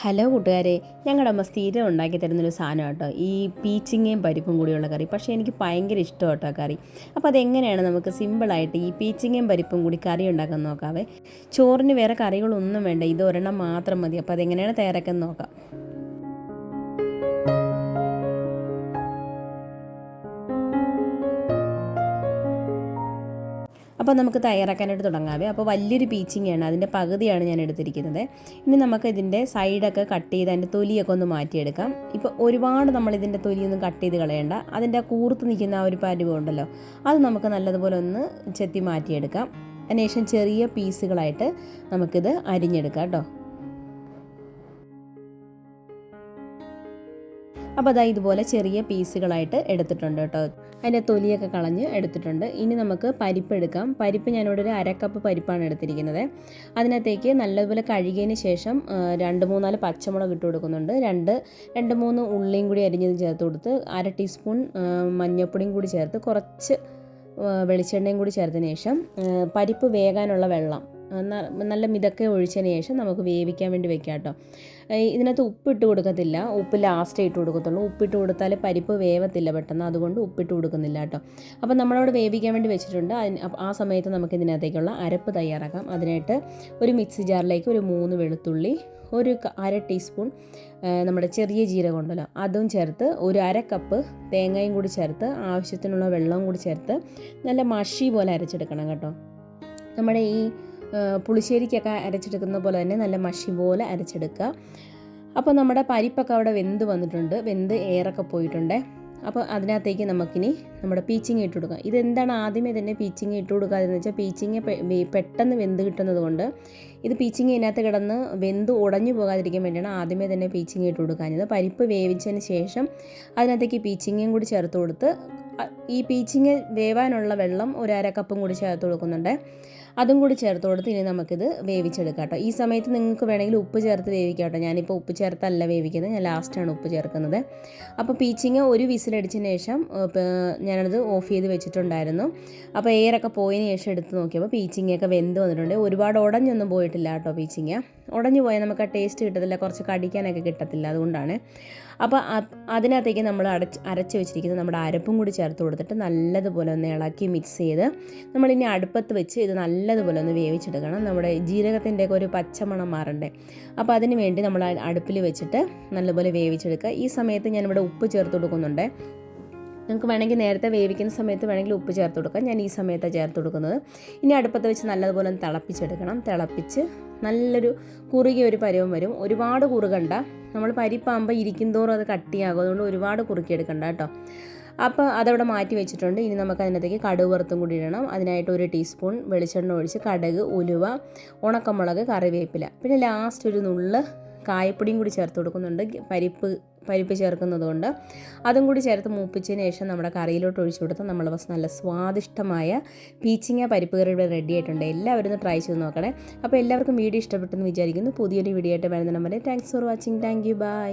Hello കൂട്ടുകാരെ, ഞങ്ങളുടെ അമ്മ സ്ഥിരം ഉണ്ടാക്കി തരുന്നൊരു സാധനം കേട്ടോ, ഈ പീച്ചിങ്ങയും പരിപ്പും കൂടിയുള്ള കറി. പക്ഷേ എനിക്ക് ഭയങ്കര ഇഷ്ടം കേട്ടോ കറി. അപ്പോൾ അതെങ്ങനെയാണ് നമുക്ക് സിമ്പിളായിട്ട് ഈ പീച്ചിങ്ങയും പരിപ്പും കൂടി കറി ഉണ്ടാക്കാൻ നോക്കാവേ. ചോറിന് വേറെ കറികളൊന്നും വേണ്ട, ഇത് ഒരെണ്ണം മാത്രം മതി. അപ്പോൾ അതെങ്ങനെയാണ് തയ്യാറാക്കാൻ നോക്കാം. അപ്പോൾ നമുക്ക് തയ്യാറാക്കാനായിട്ട് തുടങ്ങാവേ. അപ്പോൾ വലിയൊരു പീച്ചിങ്ങയാണ്, അതിൻ്റെ പകുതിയാണ് ഞാൻ എടുത്തിരിക്കുന്നത്. ഇനി നമുക്ക് ഇതിൻ്റെ സൈഡൊക്കെ കട്ട് ചെയ്ത് അതിൻ്റെ തൊലിയൊക്കെ ഒന്ന് മാറ്റിയെടുക്കാം. ഇപ്പോൾ ഒരുപാട് നമ്മളിതിൻ്റെ തൊലിയൊന്നും കട്ട് ചെയ്ത് കളയണ്ട. അതിൻ്റെ കൂർത്ത് നിൽക്കുന്ന ആ ഒരു പരുവം ഉണ്ടല്ലോ, അത് നമുക്ക് നല്ലതുപോലെ ഒന്ന് ചെത്തി മാറ്റിയെടുക്കാം. അതിനുശേഷം ചെറിയ പീസുകളായിട്ട് നമുക്കിത് അരിഞ്ഞെടുക്കാം കേട്ടോ. അപ്പോൾ അതാ ഇതുപോലെ ചെറിയ പീസുകളായിട്ട് എടുത്തിട്ടുണ്ട് കേട്ടോ. അതിൻ്റെ തൊലിയൊക്കെ കളഞ്ഞ് എടുത്തിട്ടുണ്ട്. ഇനി നമുക്ക് പരിപ്പ് എടുക്കാം. പരിപ്പ് ഞാനിവിടെ ഒരു അരക്കപ്പ് പരിപ്പാണ് എടുത്തിരിക്കുന്നത്. അതിനകത്തേക്ക് നല്ലതുപോലെ കഴുകിയതിന് ശേഷം 2-3 പച്ചമുളക് ഇട്ട് കൊടുക്കുന്നുണ്ട്. 2-3 ഉള്ളിയും കൂടി അരിഞ്ഞത് ചേർത്ത് കൊടുത്ത്, 1/2 ടീസ്പൂൺ മഞ്ഞൾപ്പൊടിയും കൂടി ചേർത്ത്, കുറച്ച് വെളിച്ചെണ്ണയും കൂടി ചേർത്തതിന് ശേഷം പരിപ്പ് വേകാനുള്ള വെള്ളം നല്ല മിതക്കെ ഒഴിച്ചതിന് ശേഷം നമുക്ക് വേവിക്കാൻ വേണ്ടി വെക്കാം കേട്ടോ. ഇതിനകത്ത് ഉപ്പിട്ട് കൊടുക്കത്തില്ല, ഉപ്പ് ലാസ്റ്റേ ഇട്ട് കൊടുക്കത്തുള്ളൂ. ഉപ്പിട്ട് കൊടുത്താൽ പരിപ്പ് വേവത്തില്ല പെട്ടെന്ന്, അതുകൊണ്ട് ഉപ്പിട്ട് കൊടുക്കുന്നില്ല കേട്ടോ. അപ്പോൾ നമ്മളവിടെ വേവിക്കാൻ വേണ്ടി വെച്ചിട്ടുണ്ട്. ആ സമയത്ത് നമുക്ക് ഇതിനകത്തേക്കുള്ള അരപ്പ് തയ്യാറാക്കാം. അതിനായിട്ട് ഒരു മിക്സി ജാറിലേക്ക് ഒരു 3 വെളുത്തുള്ളി, ഒരു 1/2 ടീസ്പൂൺ നമ്മുടെ ചെറിയ ജീരകം ഉണ്ടല്ലോ അതും ചേർത്ത്, ഒരു 1/2 കപ്പ് തേങ്ങയും കൂടി ചേർത്ത്, ആവശ്യത്തിനുള്ള വെള്ളവും കൂടി ചേർത്ത് നല്ല മഷി പോലെ അരച്ചെടുക്കണം കേട്ടോ. നമ്മുടെ ഈ പുളിശ്ശേരിക്കൊക്കെ അരച്ചെടുക്കുന്ന പോലെ തന്നെ നല്ല മഷി പോലെ അരച്ചെടുക്കുക. അപ്പോൾ നമ്മുടെ പരിപ്പൊക്കെ അവിടെ വെന്ത് വന്നിട്ടുണ്ട്, വെന്ത് എയറൊക്കെ പോയിട്ടുണ്ട്. അപ്പോൾ അതിനകത്തേക്ക് നമുക്കിനി നമ്മുടെ പീച്ചിങ്ങ ഇട്ട് കൊടുക്കാം. ഇതെന്താണ് ആദ്യമേ തന്നെ പീച്ചിങ്ങ ഇട്ട് കൊടുക്കാതെന്ന് വെച്ചാൽ, പീച്ചിങ്ങ പെട്ടെന്ന് വെന്ത് കിട്ടുന്നത് കൊണ്ട്, ഇത് പീച്ചിങ്ങ ഇതിനകത്ത് കിടന്ന് വെന്ത് ഉടഞ്ഞു പോകാതിരിക്കാൻ വേണ്ടിയാണ് ആദ്യമേ തന്നെ പീച്ചിങ്ങ ഇട്ട് കൊടുക്കാഞ്ഞത്. പരിപ്പ് വേവിച്ചതിന് ശേഷം അതിനകത്തേക്ക് പീച്ചിങ്ങയും കൂടി ചേർത്ത് കൊടുത്ത്, ഈ പീച്ചിങ്ങ വേവാനുള്ള വെള്ളം ഒരു 1/2 കപ്പും കൂടി ചേർത്ത് കൊടുക്കുന്നുണ്ട്. അതും കൂടി ചേർത്ത് കൊടുത്ത് ഇനി നമുക്കിത് വേവിച്ചെടുക്കാം കേട്ടോ. ഈ സമയത്ത് നിങ്ങൾക്ക് വേണമെങ്കിൽ ഉപ്പ് ചേർത്ത് വേവിക്കാം കേട്ടോ. ഞാനിപ്പോൾ ഉപ്പ് ചേർത്തല്ല വേവിക്കുന്നത്, ഞാൻ ലാസ്റ്റാണ് ഉപ്പ് ചേർക്കുന്നത്. അപ്പോൾ പീച്ചിങ്ങ ഒരു വിസിലടിച്ചതിന് ശേഷം ഞാനത് ഓഫ് ചെയ്ത് വെച്ചിട്ടുണ്ടായിരുന്നു. അപ്പോൾ എയറൊക്കെ പോയതിന് ശേഷം എടുത്ത് നോക്കിയപ്പോൾ പീച്ചിങ്ങയൊക്കെ വെന്ത് വന്നിട്ടുണ്ട്. ഒരുപാട് ഉടഞ്ഞൊന്നും പോയിട്ടില്ല കേട്ടോ. പീച്ചിങ്ങ ഉടഞ്ഞു പോയാൽ നമുക്ക് ആ ടേസ്റ്റ് കിട്ടത്തില്ല, കുറച്ച് കടിക്കാനൊക്കെ കിട്ടത്തില്ല, അതുകൊണ്ടാണ്. അപ്പോൾ അതിനകത്തേക്ക് നമ്മൾ അരച്ച് വെച്ചിരിക്കുന്നത് നമ്മുടെ അരപ്പും കൂടി ചേർത്ത് കൊടുത്തിട്ട് നല്ലതുപോലെ ഒന്ന് ഇളക്കി മിക്സ് ചെയ്ത് നമ്മളിനി അടുപ്പത്ത് വെച്ച് ഇത് നല്ലതുപോലെ ഒന്ന് വേവിച്ചെടുക്കണം. നമ്മുടെ ജീരകത്തിൻ്റെയൊക്കെ ഒരു പച്ചമണം മാറണ്ടേ, അപ്പോൾ അതിന് വേണ്ടി നമ്മൾ അടുപ്പിൽ വെച്ചിട്ട് നല്ലപോലെ വേവിച്ചെടുക്കുക. ഈ സമയത്ത് ഞാനിവിടെ ഉപ്പ് ചേർത്ത് കൊടുക്കുന്നുണ്ട്. നിങ്ങൾക്ക് വേണമെങ്കിൽ നേരത്തെ വേവിക്കുന്ന സമയത്ത് വേണമെങ്കിൽ ഉപ്പ് ചേർത്ത് കൊടുക്കാം, ഞാൻ ഈ സമയത്താണ് ചേർത്ത് കൊടുക്കുന്നത്. ഇനി അടുപ്പത്ത് വെച്ച് നല്ലതുപോലെ ഒന്ന് തിളപ്പിച്ചെടുക്കണം. തിളപ്പിച്ച് നല്ലൊരു കുറുകിയ ഒരു പരുവം വരും. ഒരുപാട് കുറുകണ്ട, നമ്മൾ പരിപ്പാകുമ്പോൾ ഇരിക്കും തോറും അത് കട്ടിയാകും, അതുകൊണ്ട് ഒരുപാട് കുറുക്കിയെടുക്കണ്ട കേട്ടോ. അപ്പോൾ അതവിടെ മാറ്റി വെച്ചിട്ടുണ്ട്. ഇനി നമുക്ക് അതിനകത്തേക്ക് കടുക് വറുത്തും കൂടി ഇടണം. അതിനായിട്ട് 1 ടീസ്പൂൺ വെളിച്ചെണ്ണ ഒഴിച്ച് കടുക്, ഉലുവ, ഉണക്കമുളക്, കറിവേപ്പില, പിന്നെ ലാസ്റ്റ് ഒരു നുള്ള് കായപ്പൊടിയും കൂടി ചേർത്ത് കൊടുക്കുന്നുണ്ട്, പരിപ്പ് ചേർക്കുന്നത് കൊണ്ട്. അതും കൂടി ചേർത്ത് മൂപ്പിച്ചതിന് ശേഷം നമ്മുടെ കറിയിലോട്ട് ഒഴിച്ചു കൊടുത്താൽ നമ്മൾ നല്ല സ്വാദിഷ്ടമായ പീച്ചിങ്ങ പരിപ്പ് കറി ഇവിടെ റെഡി ആയിട്ടുണ്ട്. എല്ലാവരും ഒന്ന് ട്രൈ ചെയ്ത് നോക്കണേ. അപ്പോൾ എല്ലാവർക്കും വീഡിയോ ഇഷ്ടപ്പെട്ടെന്ന് വിചാരിക്കുന്നു. പുതിയൊരു വീഡിയോ ആയിട്ട് വരുന്ന number. Thanks for watching. Thank you. By.